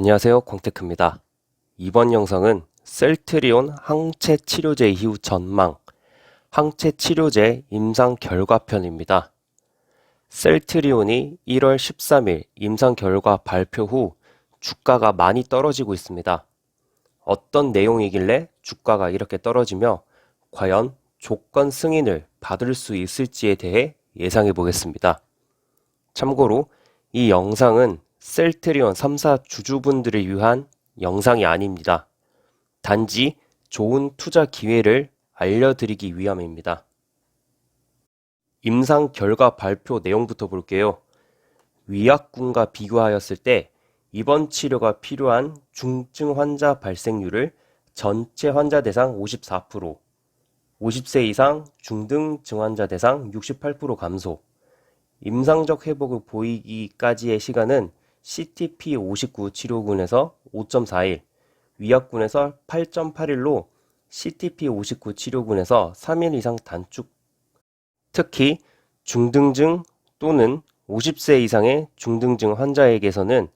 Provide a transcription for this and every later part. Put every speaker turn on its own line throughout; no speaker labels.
안녕하세요, 광테크입니다. 이번 영상은 셀트리온 항체 치료제 이후 전망, 항체 치료제 임상 결과편입니다. 셀트리온이 1월 13일 임상 결과 발표 후 주가가 많이 떨어지고 있습니다. 어떤 내용이길래 주가가 이렇게 떨어지며 과연 조건 승인을 받을 수 있을지에 대해 예상해 보겠습니다. 참고로 이 영상은 셀트리온 3사 주주분들을 위한 영상이 아닙니다. 단지 좋은 투자 기회를 알려드리기 위함입니다. 임상 결과 발표 내용부터 볼게요. 위약군과 비교하였을 때 입원 치료가 필요한 중증 환자 발생률을 전체 환자 대상 54%, 50세 이상 중등 증환자 대상 68% 감소, 임상적 회복을 보이기까지의 시간은 CTP59 치료군에서 5.4일, 위약군에서 8.8일로 CTP59 치료군에서 3일 이상 단축. 특히 중등증 또는 50세 이상의 중등증 환자에게서는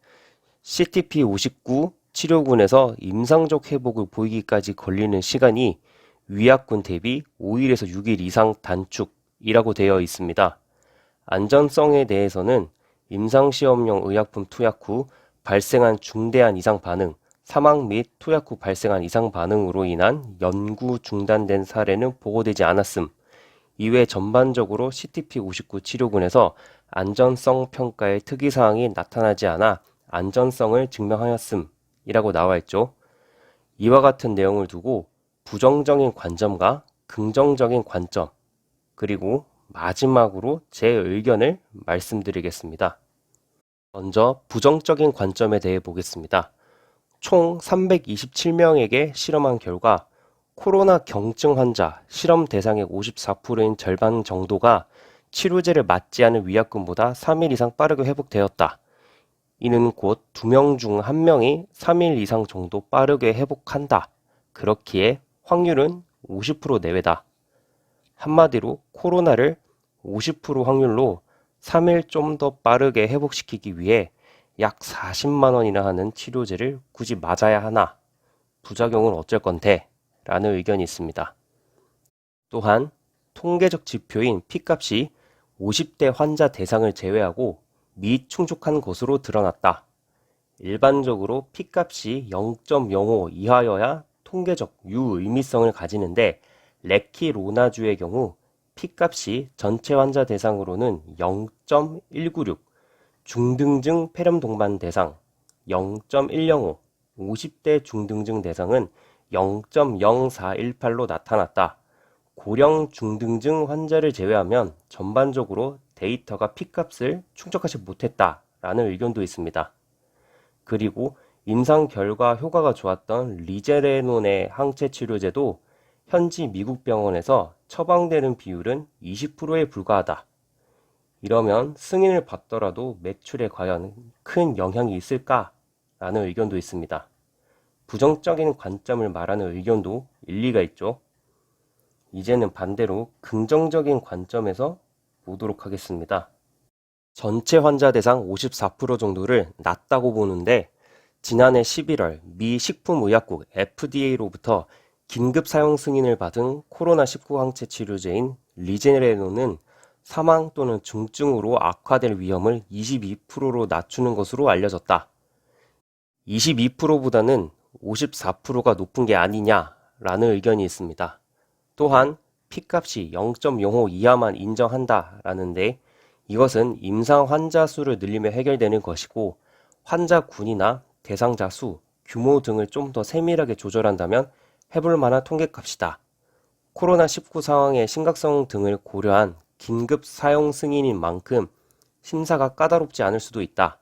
CTP59 치료군에서 임상적 회복을 보이기까지 걸리는 시간이 위약군 대비 5일에서 6일 이상 단축이라고 되어 있습니다. 안전성에 대해서는 임상시험용 의약품 투약 후 발생한 중대한 이상 반응, 사망 및 투약 후 발생한 이상 반응으로 인한 연구 중단된 사례는 보고되지 않았음. 이외 전반적으로 CTP59 치료군에서 안전성 평가의 특이사항이 나타나지 않아 안전성을 증명하였음 이라고 나와 있죠. 이와 같은 내용을 두고 부정적인 관점과 긍정적인 관점, 그리고 마지막으로 제 의견을 말씀드리겠습니다. 먼저 부정적인 관점에 대해 보겠습니다. 총 327명에게 실험한 결과 코로나 경증 환자 실험 대상의 54%인 절반 정도가 치료제를 맞지 않은 위약금보다 3일 이상 빠르게 회복되었다. 이는 곧 2명 중 1명이 3일 이상 정도 빠르게 회복한다. 그렇기에 확률은 50% 내외다. 한마디로 코로나를 50% 확률로 3일 좀 더 빠르게 회복시키기 위해 약 40만 원이나 하는 치료제를 굳이 맞아야 하나? 부작용은 어쩔 건데? 라는 의견이 있습니다. 또한 통계적 지표인 P값이 50대 환자 대상을 제외하고 미충족한 것으로 드러났다. 일반적으로 P값이 0.05 이하여야 통계적 유의미성을 가지는데 레키로나주의 경우 P값이 전체 환자 대상으로는 0.196, 중등증 폐렴 동반 대상 0.105, 50대 중등증 대상은 0.0418로 나타났다. 고령 중등증 환자를 제외하면 전반적으로 데이터가 P값을 충족하지 못했다라는 의견도 있습니다. 그리고 임상 결과 효과가 좋았던 리제레논의 항체 치료제도 현지 미국 병원에서 처방되는 비율은 20%에 불과하다. 이러면 승인을 받더라도 매출에 과연 큰 영향이 있을까라는 의견도 있습니다. 부정적인 관점을 말하는 의견도 일리가 있죠. 이제는 반대로 긍정적인 관점에서 보도록 하겠습니다. 전체 환자 대상 54% 정도를 낮다고 보는데 지난해 11월 미 식품의약국 FDA로부터 긴급 사용 승인을 받은 코로나19 항체 치료제인 리제레논은 사망 또는 중증으로 악화될 위험을 22%로 낮추는 것으로 알려졌다. 22%보다는 54%가 높은 게 아니냐라는 의견이 있습니다. 또한 P값이 0.05 이하만 인정한다라는데 이것은 임상 환자 수를 늘리며 해결되는 것이고 환자군이나 대상자 수, 규모 등을 좀 더 세밀하게 조절한다면 해볼 만한 통계값이다. 코로나19 상황의 심각성 등을 고려한 긴급 사용 승인인 만큼 심사가 까다롭지 않을 수도 있다.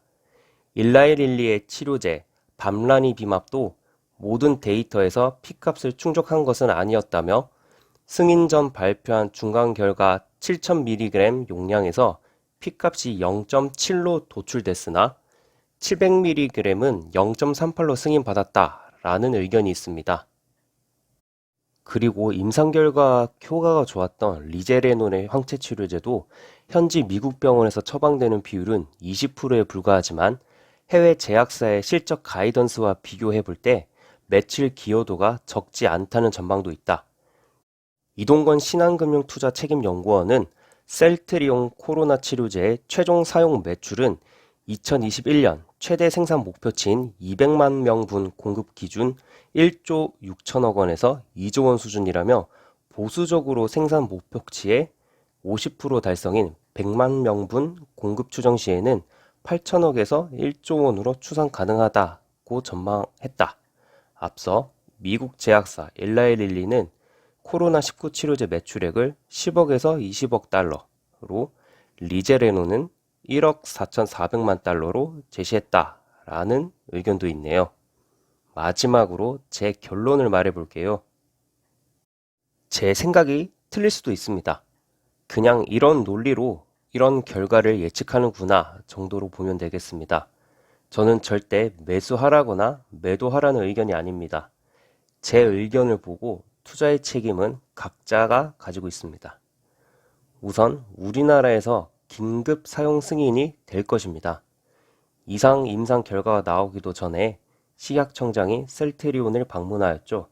일라이릴리의 치료제 밤라니비맙도 모든 데이터에서 P값을 충족한 것은 아니었다며 승인 전 발표한 중간 결과 7000mg 용량에서 P값이 0.7로 도출됐으나 700mg은 0.38로 승인받았다라는 의견이 있습니다. 그리고 임상 결과 효과가 좋았던 리제레논의 항체 치료제도 현지 미국 병원에서 처방되는 비율은 20%에 불과하지만 해외 제약사의 실적 가이던스와 비교해 볼 때 매출 기여도가 적지 않다는 전망도 있다. 이동건 신한금융투자책임연구원은 셀트리온 코로나 치료제의 최종 사용 매출은 2021년 최대 생산 목표치인 200만 명분 공급 기준 1조 6천억 원에서 2조 원 수준이라며 보수적으로 생산 목표치의 50% 달성인 100만 명분 공급 추정 시에는 8천억에서 1조 원으로 추산 가능하다고 전망했다. 앞서 미국 제약사 엘라이릴리는 코로나19 치료제 매출액을 10억에서 20억 달러로 리제레노는 1억 4,400만 달러로 제시했다라는 의견도 있네요. 마지막으로 제 결론을 말해볼게요. 제 생각이 틀릴 수도 있습니다. 그냥 이런 논리로 이런 결과를 예측하는구나 정도로 보면 되겠습니다. 저는 절대 매수하라거나 매도하라는 의견이 아닙니다. 제 의견을 보고 투자의 책임은 각자가 가지고 있습니다. 우선 우리나라에서 긴급 사용 승인이 될 것입니다. 이상 임상 결과가 나오기도 전에 식약청장이 셀트리온을 방문하였죠.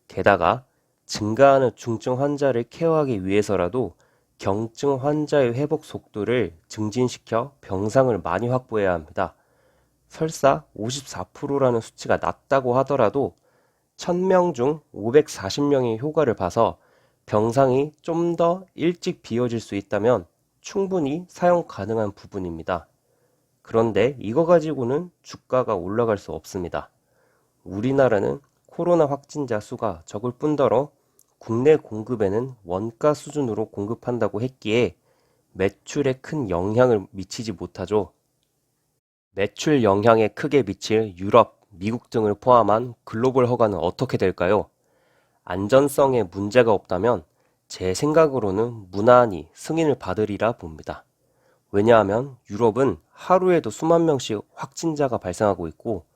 게다가 증가하는 중증 환자를 케어하기 위해서라도 경증 환자의 회복 속도를 증진시켜 병상을 많이 확보해야 합니다. 설사 54%라는 수치가 낮다고 하더라도 1000명 중 540명의 효과를 봐서 병상이 좀 더 일찍 비워질 수 있다면 충분히 사용 가능한 부분입니다. 그런데 이거 가지고는 주가가 올라갈 수 없습니다. 우리나라는 코로나 확진자 수가 적을 뿐더러 국내 공급에는 원가 수준으로 공급한다고 했기에 매출에 큰 영향을 미치지 못하죠. 매출 영향에 크게 미칠 유럽, 미국 등을 포함한 글로벌 허가는 어떻게 될까요? 안전성에 문제가 없다면 제 생각으로는 무난히 승인을 받으리라 봅니다. 왜냐하면 유럽은 하루에도 수만 명씩 확진자가 발생하고 있고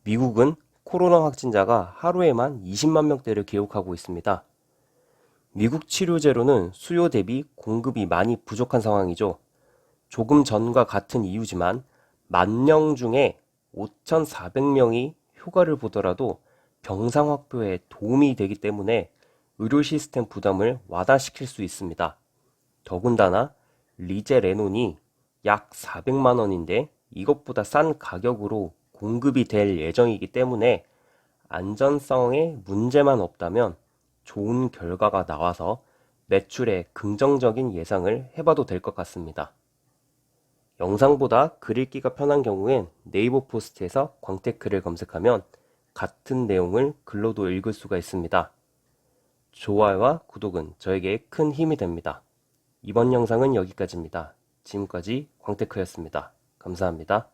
미국은 코로나 확진자가 하루에만 20만 명대를 기록하고 있습니다. 미국 치료제로는 수요 대비 공급이 많이 부족한 상황이죠. 조금 전과 같은 이유지만 10,000명 중에 5,400명이 효과를 보더라도 병상 확보에 도움이 되기 때문에 의료 시스템 부담을 완화시킬 수 있습니다. 더군다나 리제레논이 약 400만 원인데 이것보다 싼 가격으로 공급이 될 예정이기 때문에 안전성에 문제만 없다면 좋은 결과가 나와서 매출에 긍정적인 예상을 해봐도 될 것 같습니다. 영상보다 글 읽기가 편한 경우엔 네이버 포스트에서 광테크를 검색하면 같은 내용을 글로도 읽을 수가 있습니다. 좋아요와 구독은 저에게 큰 힘이 됩니다. 이번 영상은 여기까지입니다. 지금까지 광테크였습니다. 감사합니다.